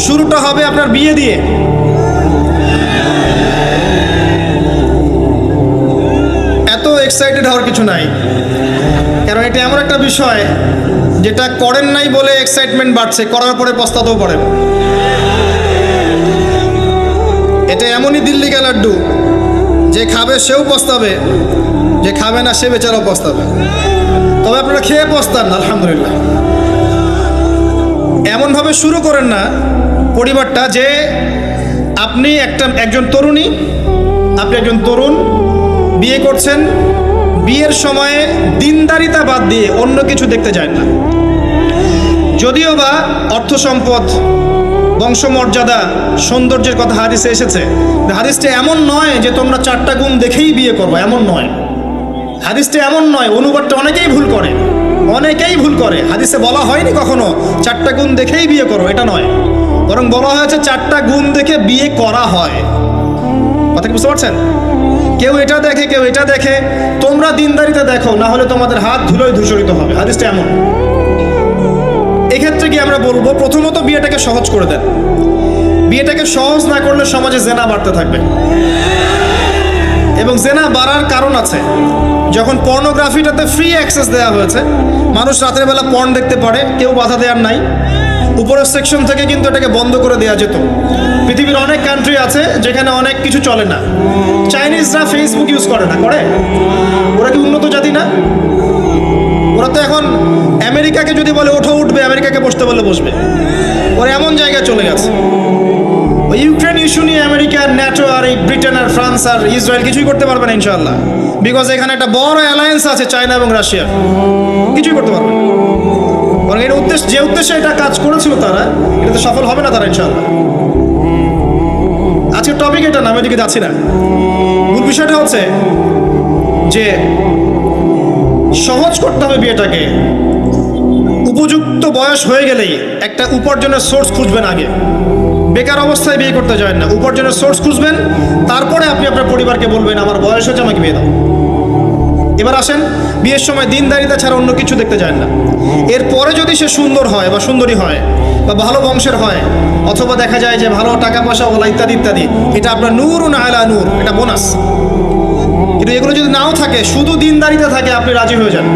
শুরুটা হবে আপনার বিয়ে দিয়ে। এত এক্সাইটেড হওয়ার কিছু নাই, কারণ এটা এমন একটা বিষয় যেটা করেন নাই বলে এক্সাইটমেন্ট বাড়ছে, করার পরে পস্তাতেও পারেন। এটা এমনই দিল্লি কা লাড্ডু, যে খাবে সেও পস্তাবে, যে খাবে না সে বেচারাও পস্তাবে। তবে আপনারা খেয়ে পস্তান না, আলহামদুলিল্লাহ। এমনভাবে শুরু করেন না পরিবারটা যে আপনি একজন তরুণী, আপনি একজন তরুণ বিয়ে করছেন, বিয়ের সময়ে দিনদারিতা বাদ দিয়ে অন্য কিছু দেখতে যায় না। যদিও বা অর্থ সম্পদ, বংশমর্যাদা, সৌন্দর্যের কথা হাদিসে এসেছে, হাদিসটা এমন নয় যে তোমরা 4টা গুণ দেখেই বিয়ে করবে, এমন নয়। হাদিসটা এমন নয়, অনুবাদটা অনেকেই ভুল করে, অনেকেই ভুল করে। হাদিসে বলা হয়নি কখনো 4টা গুণ দেখেই বিয়ে করো, এটা নয়। বরং বলা হয়েছে 4টা গুণ দেখে বিয়ে করা হয়। কথা কি বুঝতে পারছেন? কেউ এটা দেখে, কেউ এটা দেখে। তোমরা দিনদারিতা দেখো, না হলে তোমাদের হাত ধুলোয় ধূসরিত হবে। হাদিসটা এমন। এক্ষেত্রে কি আমরা বলবো, প্রথমত বিয়েটাকে সহজ করে দেন। বিয়েটাকে সহজ না করলে সমাজে জেনা বাড়তে থাকবে, এবং জেনা বাড়ার কারণ আছে। যখন পর্নোগ্রাফিটাতে ফ্রি অ্যাক্সেস দেওয়া হয়েছে, মানুষ রাতের বেলা পর্ন দেখতে পারে, কেউ বাধা দেওয়ার নাই। উপরের সেকশন থেকে কিন্তু এটাকে বন্ধ করে দেওয়া যেত। পৃথিবীর অনেক কান্ট্রি আছে যেখানে অনেক কিছু চলে না। চাইনিজরা ফেসবুক ইউজ করে না, করে? ওরা কি উন্নত জাতি না? ওরা তো এখন আমেরিকাকে যদি বলে ওঠো উঠবে, আমেরিকাকে বসতে বলে বসবে। ওরা এমন জায়গায় চলে গেছে। ওই ইউক্রেন ইস্যু নিয়ে আমেরিকা, ন্যাটো আর এই ব্রিটেন আর ফ্রান্স আর ইসরায়েল কিছুই করতে পারবে না ইনশাআল্লাহ। বিকজ এখানে একটা বড় অ্যালায়েন্স আছে চায়না এবং রাশিয়া, কিছুই করতে পারবে না। বরং এর উদ্দেশ্য, যে উদ্দেশ্যে এটা কাজ করেছিল তারা, এটাতে সফল হবে না তারা ইনশাআল্লাহ। আজকের টপিক এটা না, আমি এদিকে যাচ্ছি না। মূল বিষয়টা হচ্ছে যে সহজ করতে হবে বিয়েটাকে। উপযুক্ত বয়স হয়ে গেলেই একটা উপার্জনের সোর্স খুঁজবেন আগে। বেকার অবস্থায় বিয়ে করতে যাবেন না, উপার্জনের সোর্স খুঁজবেন। তারপরে আপনি আপনার পরিবারকে বলবেন আমার বয়স হয়েছে, আমাকে বিয়ে দাও। এবার আসেন, বিয়ের সময় দিনদারিতা ছাড়া অন্য কিছু দেখতে যায় না। এরপরে যদি সে সুন্দর হয় বা সুন্দরী হয় বা ভালো বংশের হয়, অথবা দেখা যায় যে ভালো টাকা পয়সা ওলা ইত্যাদি ইত্যাদি, এটা আপনার নূরুন আলা নূর, এটা বোনাস। কিন্তু এগুলো যদি নাও থাকে, শুধু দিনদারিতা থাকে, আপনি রাজি হয়ে যান।